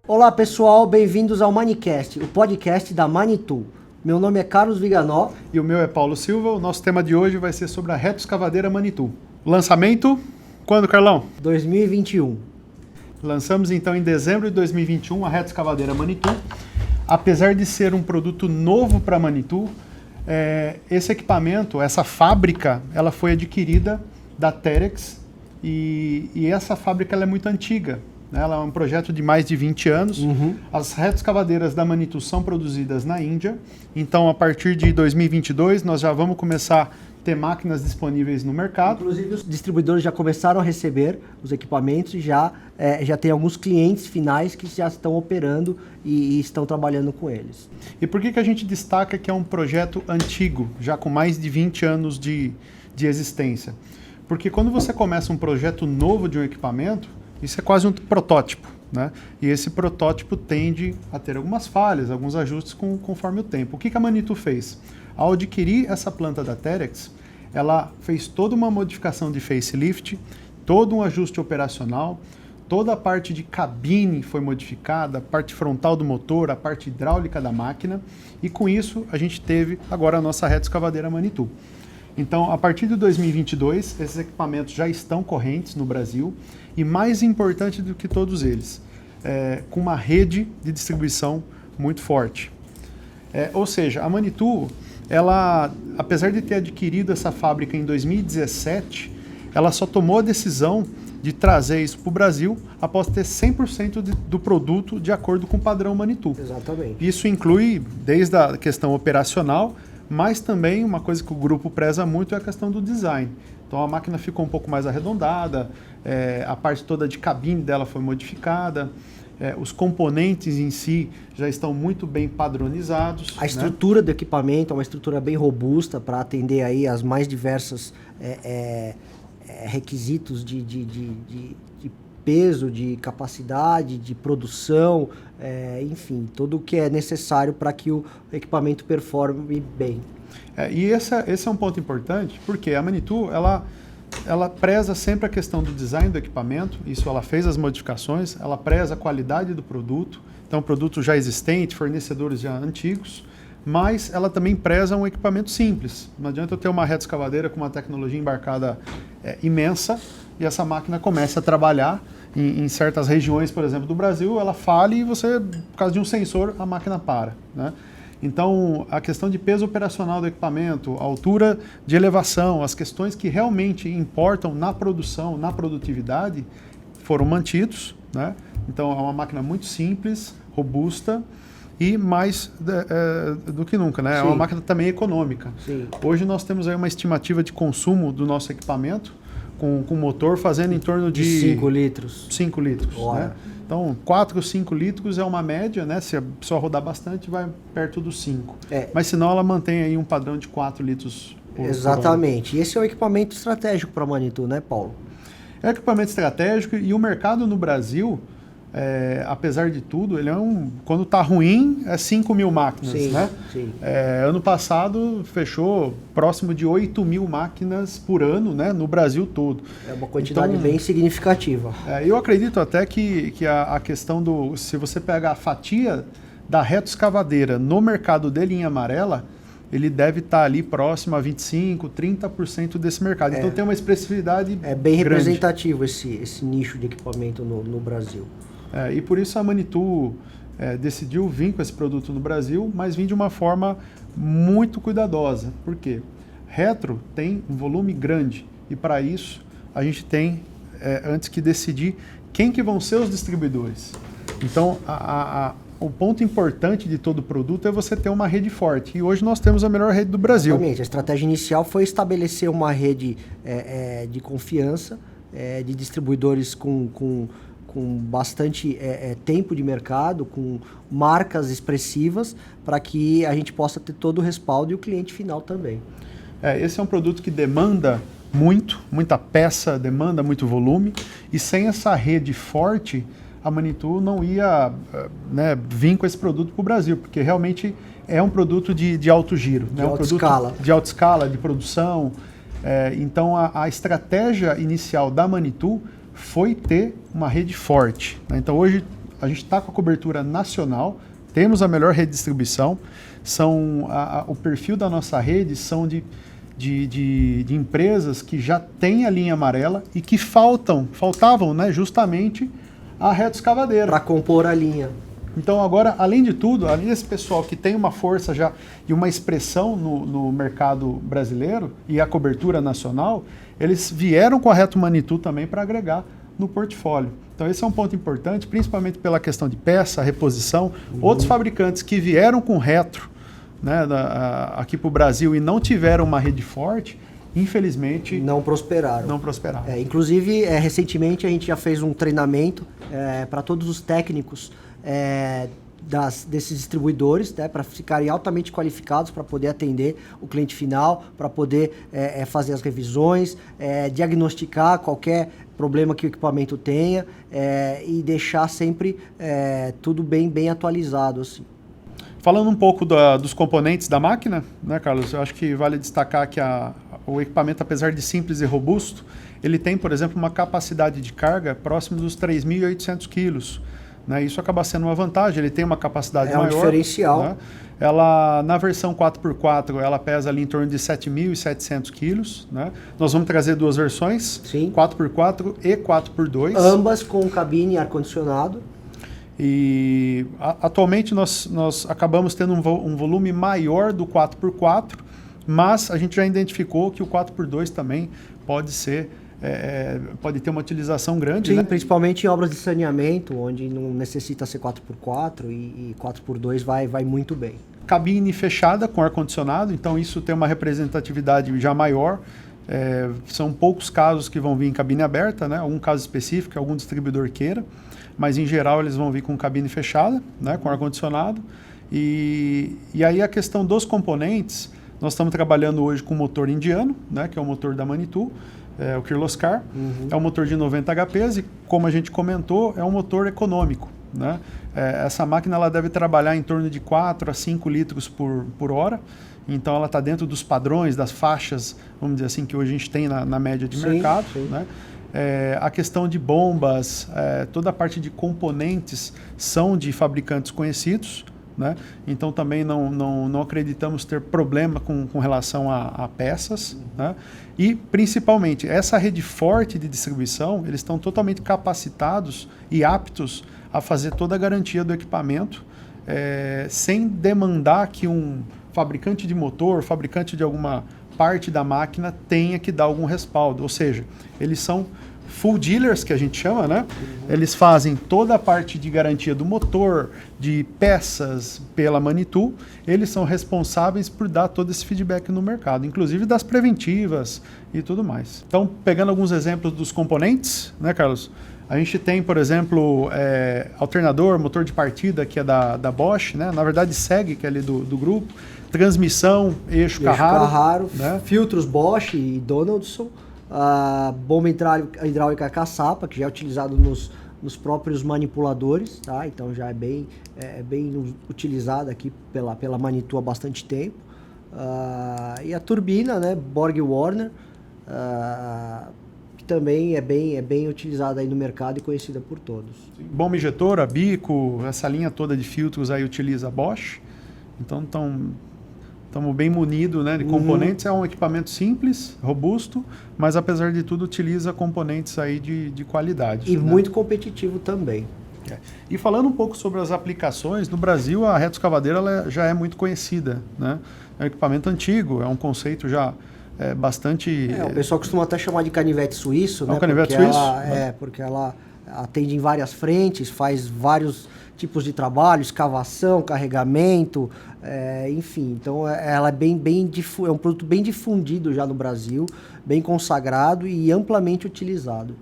Olá pessoal, bem-vindos ao Manicast, o podcast da Manitou. Meu nome é Carlos Viganó. E o meu é Paulo Silva. O nosso tema de hoje vai ser sobre a retroescavadeira Manitou. Lançamento, quando, Carlão? 2021. Lançamos então em dezembro de 2021 a retroescavadeira Manitou. Apesar de ser um produto novo para a Manitou, esse equipamento, essa fábrica, ela foi adquirida da Terex e essa fábrica ela é muito antiga. Ela é um projeto de mais de 20 anos. As retroescavadeiras da Manitou são produzidas na Índia. Então, a partir de 2022, nós já vamos começar a ter máquinas disponíveis no mercado. Inclusive, os distribuidores já começaram a receber os equipamentos e já tem alguns clientes finais que já estão operando e estão trabalhando com eles. E por que a gente destaca que é um projeto antigo, já com mais de 20 anos de existência? Porque quando você começa um projeto novo de um equipamento, isso é quase um protótipo, né? E esse protótipo tende a ter algumas falhas, alguns ajustes conforme o tempo. O que a Manitou fez? Ao adquirir essa planta da Terex, ela fez toda uma modificação de facelift, todo um ajuste operacional, toda a parte de cabine foi modificada, a parte frontal do motor, a parte hidráulica da máquina, e com isso a gente teve agora a nossa retroescavadeira Manitou. Então, a partir de 2022, esses equipamentos já estão correntes no Brasil e, mais importante do que todos eles, com uma rede de distribuição muito forte. Ou seja, a Manitou, ela, apesar de ter adquirido essa fábrica em 2017, ela só tomou a decisão de trazer isso para o Brasil após ter 100% do produto de acordo com o padrão Manitou. Exatamente. Isso inclui desde a questão operacional, mas também uma coisa que o grupo preza muito é a questão do design. Então a máquina ficou um pouco mais arredondada, a parte toda de cabine dela foi modificada, os componentes em si já estão muito bem padronizados. A estrutura do equipamento é uma estrutura bem robusta para atender aí as mais diversas requisitos de peso, de capacidade, de produção, enfim, tudo o que é necessário para que o equipamento performe bem. E esse é um ponto importante, porque a Manitou, ela preza sempre a questão do design do equipamento, isso ela fez as modificações, ela preza a qualidade do produto, então produto já existente, fornecedores já antigos, mas ela também preza um equipamento simples. Não adianta eu ter uma retroescavadeira com uma tecnologia embarcada imensa e essa máquina começa a trabalhar em certas regiões, por exemplo, do Brasil, ela falha e você, por causa de um sensor, a máquina para, né? Então, a questão de peso operacional do equipamento, a altura de elevação, as questões que realmente importam na produção, na produtividade, foram mantidos, né? Então, é uma máquina muito simples, robusta e mais do que nunca, né? Sim. É uma máquina também econômica. Sim. Hoje nós temos aí uma estimativa de consumo do nosso equipamento com motor fazendo em torno de 5 litros. 5 litros, né? Então, 4 ou 5 litros é uma média, né? Se a pessoa rodar bastante, vai perto dos 5. Mas senão ela mantém aí um padrão de 4 litros por Exatamente. E esse é um equipamento estratégico para a Manitou, né, Paulo? É um equipamento estratégico e o mercado no Brasil, apesar de tudo, ele quando está ruim, é 5 mil máquinas, sim, né? Sim. Ano passado fechou próximo de 8 mil máquinas por ano, né? No Brasil todo. É uma quantidade bem significativa. Eu acredito até que a questão se você pegar a fatia da retroescavadeira no mercado de linha amarela, ele deve estar ali próximo a 25%, 30% desse mercado. Então tem uma expressividade bem grande. Representativo esse nicho de equipamento no Brasil. E por isso a Manitou decidiu vir com esse produto no Brasil, mas vir de uma forma muito cuidadosa. Por quê? Retro tem um volume grande e para isso a gente tem, antes que decidir, quem que vão ser os distribuidores. Então, o ponto importante de todo produto é você ter uma rede forte. E hoje nós temos a melhor rede do Brasil. Exatamente. A estratégia inicial foi estabelecer uma rede de confiança, de distribuidores com bastante tempo de mercado, com marcas expressivas, para que a gente possa ter todo o respaldo e o cliente final também. Esse é um produto que demanda muita peça, demanda muito volume, e sem essa rede forte, a Manitou não ia vir com esse produto para o Brasil, porque realmente é um produto de alto giro. De alta escala. De alta escala, de produção. Então, a estratégia inicial da Manitou foi ter uma rede forte, né? Então, hoje, a gente está com a cobertura nacional, temos a melhor rede de distribuição, o perfil da nossa rede são de empresas que já têm a linha amarela e que faltavam, né, justamente a retroescavadeira. Para compor a linha. Então agora, além de tudo, além desse pessoal que tem uma força já e uma expressão no mercado brasileiro e a cobertura nacional, eles vieram com a Reto Manitou também para agregar no portfólio. Então esse é um ponto importante, principalmente pela questão de peça, reposição. Outros fabricantes que vieram com retro, né, aqui para o Brasil e não tiveram uma rede forte, infelizmente não prosperaram. Inclusive, recentemente a gente já fez um treinamento para todos os técnicos desses distribuidores, né, para ficarem altamente qualificados para poder atender o cliente final, para poder fazer as revisões, diagnosticar qualquer problema que o equipamento tenha e deixar sempre tudo bem atualizado, assim. Falando um pouco dos componentes da máquina, né, Carlos? Eu acho que vale destacar que o equipamento, apesar de simples e robusto, ele tem, por exemplo, uma capacidade de carga próxima dos 3.800 quilos. Né? Isso acaba sendo uma vantagem, ele tem uma capacidade maior. É um diferencial. Né? Ela, na versão 4x4, ela pesa ali em torno de 7.700 quilos. Né? Nós vamos trazer duas versões, sim, 4x4 e 4x2. Ambas com cabine e ar-condicionado. E atualmente nós acabamos tendo um volume maior do 4x4, mas a gente já identificou que o 4x2 também pode ter uma utilização grande. Sim, né? Principalmente em obras de saneamento, onde não necessita ser 4x4 e 4x2 vai muito bem. Cabine fechada com ar-condicionado, então isso tem uma representatividade já maior. São poucos casos que vão vir em cabine aberta, né? Algum caso específico, algum distribuidor queira, mas em geral eles vão vir com cabine fechada, né? Com ar-condicionado. E aí a questão dos componentes, nós estamos trabalhando hoje com o motor indiano, né? Que é o motor da Manitou, o Kirloskar. É um motor de 90 HPs e, como a gente comentou, é um motor econômico. Né? Essa máquina ela deve trabalhar em torno de 4 a 5 litros por hora. Então ela está dentro dos padrões, das faixas, vamos dizer assim, que hoje a gente tem na média de mercado. Sim. Né? A questão de bombas, toda a parte de componentes são de fabricantes conhecidos. Né? Então também não acreditamos ter problema com relação a peças. Né? E principalmente essa rede forte de distribuição, eles estão totalmente capacitados e aptos a fazer toda a garantia do equipamento, sem demandar que um fabricante de motor, fabricante de alguma parte da máquina tenha que dar algum respaldo. Ou seja, eles são full dealers, que a gente chama, né? Eles fazem toda a parte de garantia do motor, de peças pela Manitou. Eles são responsáveis por dar todo esse feedback no mercado, inclusive das preventivas e tudo mais. Então, pegando alguns exemplos dos componentes, né, Carlos? A gente tem, por exemplo, alternador, motor de partida, que é da Bosch, né? Na verdade, SEG, que é ali do grupo. Transmissão, eixo Carraro, né? Filtros Bosch e Donaldson. Bomba hidráulica caçapa, que já é utilizado nos próprios manipuladores, tá? Então já é bem utilizada aqui pela Manitou há bastante tempo. E a turbina, né, Borg Warner, que também é bem utilizada aí no mercado e conhecida por todos. Bomba injetora, bico, essa linha toda de filtros aí utiliza a Bosch. Então estamos bem munidos, né, de componentes. É um equipamento simples, robusto, mas apesar de tudo utiliza componentes aí de qualidade. E né? muito competitivo também. E falando um pouco sobre as aplicações, no Brasil a retroescavadeira ela já é muito conhecida. Né? É um equipamento antigo, é um conceito já bastante... O pessoal costuma até chamar de canivete suíço, né? Canivete suíço? Porque ela atende em várias frentes, faz vários tipos de trabalho, escavação, carregamento, enfim. Então ela é um produto bem difundido já no Brasil, bem consagrado e amplamente utilizado.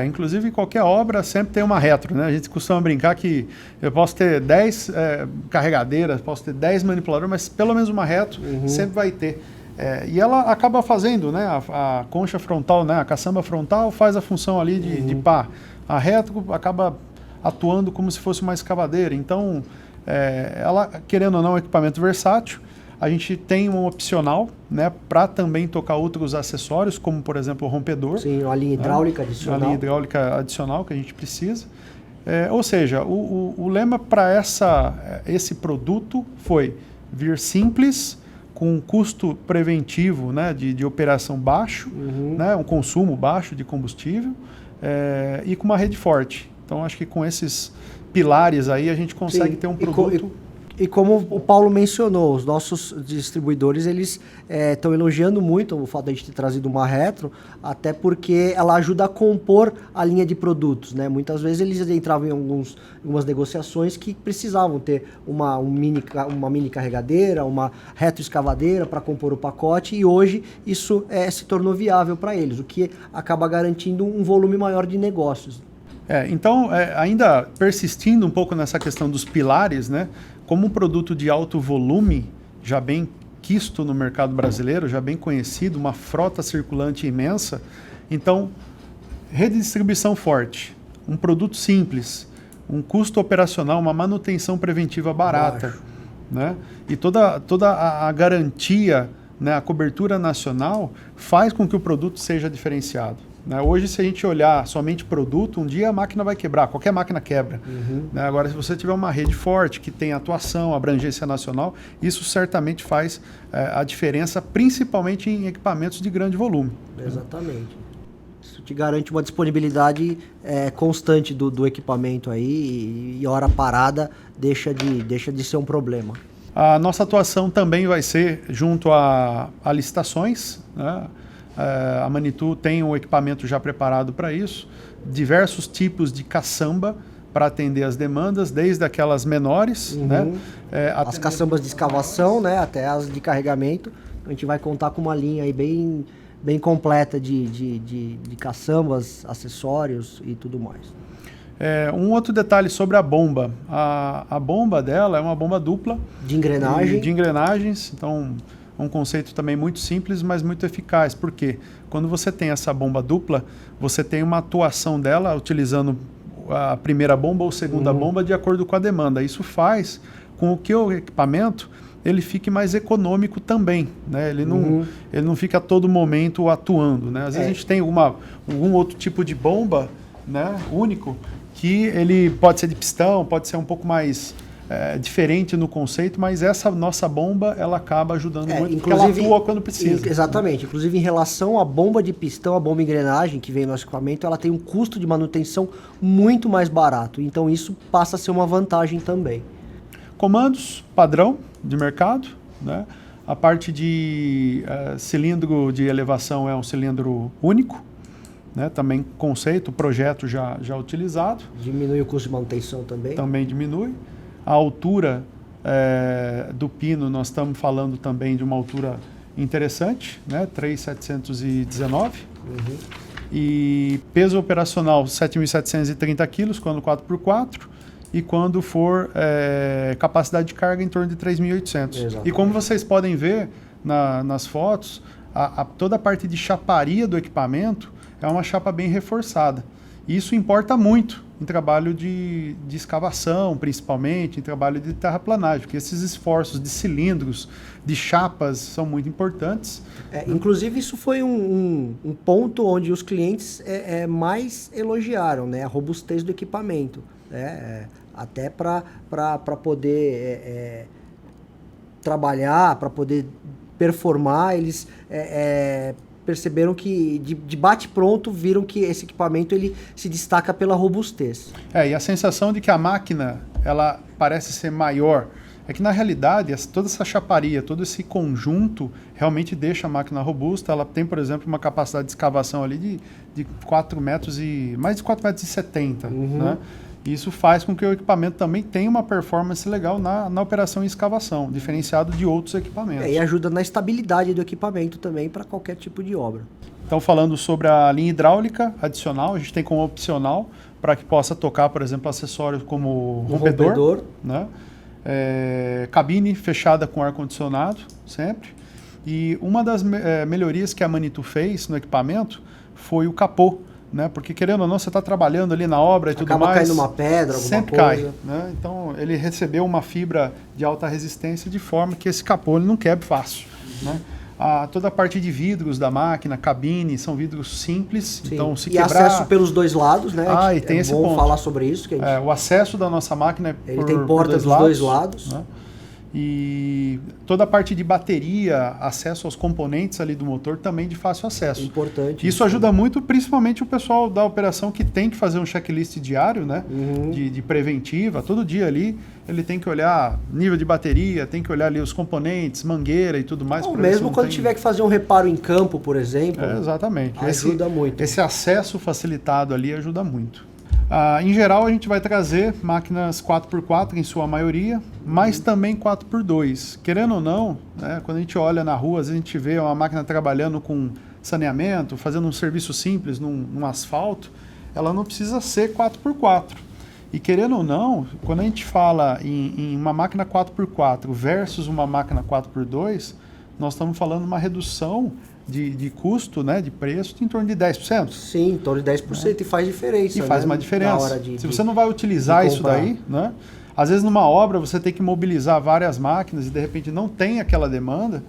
Inclusive qualquer obra sempre tem uma retro, né? A gente costuma brincar que eu posso ter 10 carregadeiras, posso ter 10 manipuladores, mas pelo menos uma retro sempre vai ter. E ela acaba fazendo, né? A concha frontal, né? A caçamba frontal faz a função ali de pá. A retro acaba atuando como se fosse uma escavadeira. Então, ela, querendo ou não, é um equipamento versátil. A gente tem um opcional, né, para também tocar outros acessórios, como, por exemplo, o rompedor. Sim, uma linha hidráulica adicional. Uma linha hidráulica adicional que a gente precisa. Ou seja, o lema para esse produto foi vir simples, com um custo preventivo, né, de operação baixo, né, um consumo baixo de combustível e com uma rede forte. Então, acho que com esses pilares aí a gente consegue ter um produto... E como o Paulo mencionou, os nossos distribuidores, eles estão elogiando muito o fato de a gente ter trazido uma retro, até porque ela ajuda a compor a linha de produtos, né? Muitas vezes eles entravam em algumas negociações que precisavam ter uma mini carregadeira, uma retroescavadeira para compor o pacote, e hoje isso se tornou viável para eles, o que acaba garantindo um volume maior de negócios. Então, ainda persistindo um pouco nessa questão dos pilares, né? Como um produto de alto volume, já bem quisto no mercado brasileiro, já bem conhecido, uma frota circulante imensa, então, rede de distribuição forte, um produto simples, um custo operacional, uma manutenção preventiva barata, né? E toda a garantia, né, a cobertura nacional faz com que o produto seja diferenciado. Hoje, se a gente olhar somente produto, um dia a máquina vai quebrar, qualquer máquina quebra. Agora, se você tiver uma rede forte, que tem atuação, abrangência nacional, isso certamente faz a diferença, principalmente em equipamentos de grande volume. Exatamente. Isso te garante uma disponibilidade constante do equipamento aí, e hora parada deixa de ser um problema. A nossa atuação também vai ser junto a licitações, né? A Manitou tem um equipamento já preparado para isso, diversos tipos de caçamba para atender as demandas, desde aquelas menores, né? As caçambas de escavação, né? Até as de carregamento. A gente vai contar com uma linha aí bem completa de caçambas, acessórios e tudo mais. Um outro detalhe sobre a bomba. A bomba dela é uma bomba dupla. De engrenagem. De engrenagens, então... um conceito também muito simples, mas muito eficaz, porque quando você tem essa bomba dupla, você tem uma atuação dela utilizando a primeira bomba ou segunda bomba de acordo com a demanda. Isso faz com que o equipamento ele fique mais econômico também, né? Ele não fica a todo momento atuando, né? Às vezes a gente tem algum outro tipo de bomba, né, único, que ele pode ser de pistão, pode ser um pouco mais... diferente no conceito, mas essa nossa bomba ela acaba ajudando muito, porque ela atua quando precisa. Exatamente. Inclusive, em relação à bomba de pistão, a bomba engrenagem que vem no nosso equipamento, ela tem um custo de manutenção muito mais barato. Então, isso passa a ser uma vantagem também. Comandos padrão de mercado, né? A parte de cilindro de elevação é um cilindro único, né? Também conceito, projeto já utilizado. Diminui o custo de manutenção também. Também diminui. A altura do pino, nós estamos falando também de uma altura interessante, né? 3.719. E peso operacional 7.730 kg quando 4x4 e quando for capacidade de carga em torno de 3.800. E como vocês podem ver nas fotos, toda a parte de chaparia do equipamento é uma chapa bem reforçada. E isso importa muito em trabalho de escavação, principalmente, em trabalho de terraplanagem, porque esses esforços de cilindros, de chapas, são muito importantes. Inclusive, isso foi um ponto onde os clientes mais elogiaram, né? A robustez do equipamento. Até para poder trabalhar, para poder performar, eles... perceberam que de bate-pronto viram que esse equipamento ele se destaca pela robustez. E a sensação de que a máquina ela parece ser maior é que na realidade toda essa chaparia, todo esse conjunto realmente deixa a máquina robusta. Ela tem, por exemplo, uma capacidade de escavação ali de 4 metros e mais de 4,70 metros, né? Isso faz com que o equipamento também tenha uma performance legal na operação em escavação, diferenciado de outros equipamentos. E ajuda na estabilidade do equipamento também para qualquer tipo de obra. Então, falando sobre a linha hidráulica adicional, a gente tem como opcional para que possa tocar, por exemplo, acessórios como rompedor, né? Cabine fechada com ar-condicionado, sempre. E uma das melhorias que a Manitou fez no equipamento foi o capô. Né? Porque, querendo ou não, você está trabalhando ali na obra e tudo mais... Acaba caindo uma pedra, alguma sempre coisa. Cai. Né? Então, ele recebeu uma fibra de alta resistência de forma que esse capô ele não quebre fácil. Né? Toda a parte de vidros da máquina, cabine, são vidros simples. Sim. Então, se e quebrar... acesso pelos dois lados, né? E tem esse bom ponto. falar sobre isso. Que o acesso da nossa máquina é ele tem porta dos dois lados. Né? E toda a parte de bateria, acesso aos componentes ali do motor, também de fácil acesso. Importante. Isso ajuda muito, principalmente o pessoal da operação que tem que fazer um checklist diário, né? De preventiva. Todo dia ali ele tem que olhar nível de bateria, tem que olhar ali os componentes, mangueira e tudo mais. Ou mesmo quando tiver que fazer um reparo em campo, por exemplo. Exatamente. Ajuda muito. Esse acesso facilitado ali ajuda muito. Em geral, a gente vai trazer máquinas 4x4 em sua maioria, mas também 4x2. Querendo ou não, né, quando a gente olha na rua, às vezes a gente vê uma máquina trabalhando com saneamento, fazendo um serviço simples num asfalto, ela não precisa ser 4x4. E querendo ou não, quando a gente fala em uma máquina 4x4 versus uma máquina 4x2, nós estamos falando uma redução de custo, né, de preço, em torno de 10%. Sim, em torno de 10%, e faz diferença. E faz uma diferença. Na hora Se você não vai utilizar isso daí, né, às vezes numa obra você tem que mobilizar várias máquinas e de repente não tem aquela demanda,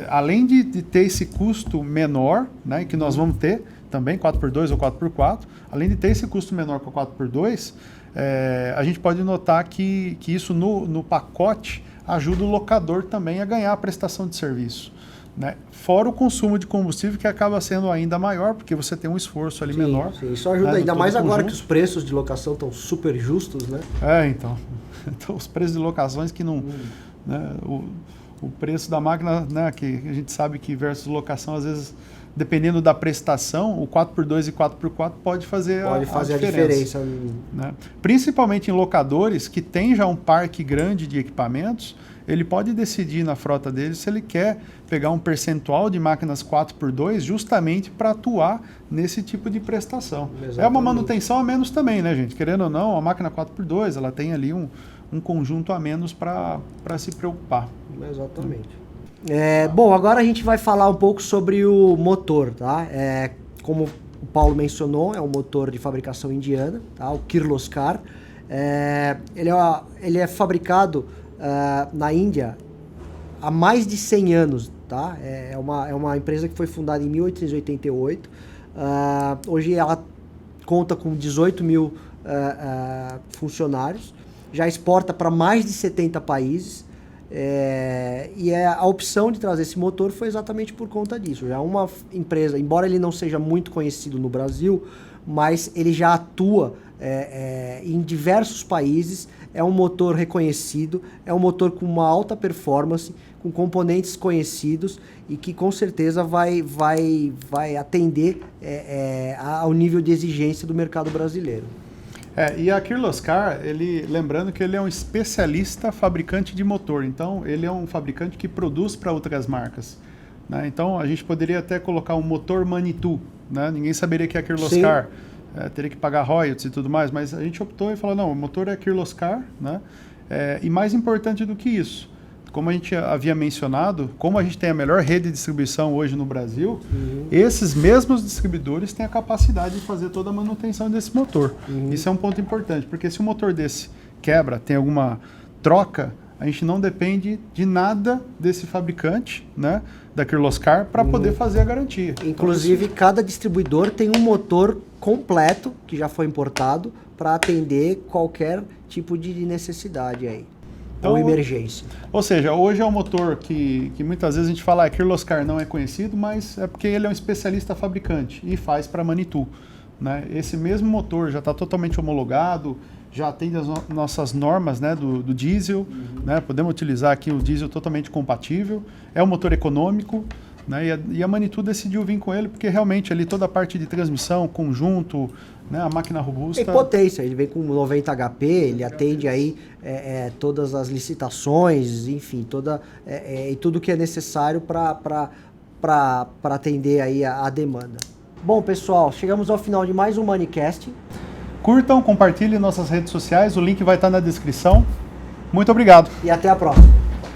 além de ter esse custo menor, né, que nós vamos ter também, 4x2 ou 4x4, além de ter esse custo menor com 4x2, a gente pode notar que isso no pacote ajuda o locador também a ganhar a prestação de serviço. Né? Fora o consumo de combustível, que acaba sendo ainda maior, porque você tem um esforço ali menor. Sim, isso ajuda, né, ainda mais agora que os preços de locação estão super justos, né? Então os preços de locações que não... Né, o preço da máquina, né, que a gente sabe que versus locação, às vezes, dependendo da prestação, o 4x2 e 4x4 pode fazer a diferença. Né? Principalmente em locadores que tem já um parque grande de equipamentos, ele pode decidir na frota dele se ele quer pegar um percentual de máquinas 4x2 justamente para atuar nesse tipo de prestação. Exatamente. É uma manutenção a menos também, né, gente? Querendo ou não, a máquina 4x2 ela tem ali um conjunto a menos para se preocupar. Exatamente. Bom, agora a gente vai falar um pouco sobre o motor, tá? Como o Paulo mencionou, é um motor de fabricação indiana, tá? O Kirloskar. Ele é fabricado na Índia há mais de 100 anos, tá? É uma empresa que foi fundada em 1888. Hoje ela conta com 18 mil funcionários, já exporta para mais de 70 países. E a opção de trazer esse motor foi exatamente por conta disso. Já uma empresa, embora ele não seja muito conhecido no Brasil, mas ele já atua em diversos países. É um motor reconhecido, é um motor com uma alta performance, com componentes conhecidos e que com certeza vai atender ao nível de exigência do mercado brasileiro. E a Kirloskar, lembrando que ele é um especialista fabricante de motor, então ele é um fabricante que produz para outras marcas. Né? Então a gente poderia até colocar um motor Manitou, né? Ninguém saberia que é a Kirloskar. Teria que pagar royalties e tudo mais, mas a gente optou e falou, não, o motor é Kirloskar, né? E mais importante do que isso, como a gente havia mencionado, como a gente tem a melhor rede de distribuição hoje no Brasil, esses mesmos distribuidores têm a capacidade de fazer toda a manutenção desse motor. Isso é um ponto importante, porque se o motor desse quebra, tem alguma troca, a gente não depende de nada desse fabricante, né, da Kirloskar, para poder fazer a garantia. Inclusive, cada distribuidor tem um motor completo, que já foi importado, para atender qualquer tipo de necessidade aí, ou emergência. Ou seja, hoje é um motor que muitas vezes a gente fala que Kirloskar não é conhecido, mas é porque ele é um especialista fabricante e faz para Manitou. Né? Esse mesmo motor já está totalmente homologado, já atende as nossas normas, né, do diesel, né? Podemos utilizar aqui o diesel totalmente compatível, é um motor econômico, né? E a Manitou decidiu vir com ele porque realmente ali toda a parte de transmissão, conjunto, né, a máquina robusta... E potência, ele vem com 90 HP, ele atende aí todas as licitações, enfim, e tudo que é necessário para atender aí a demanda. Bom, pessoal, chegamos ao final de mais um Manicast. Curtam, compartilhem nossas redes sociais, o link vai estar na descrição. Muito obrigado. E até a próxima.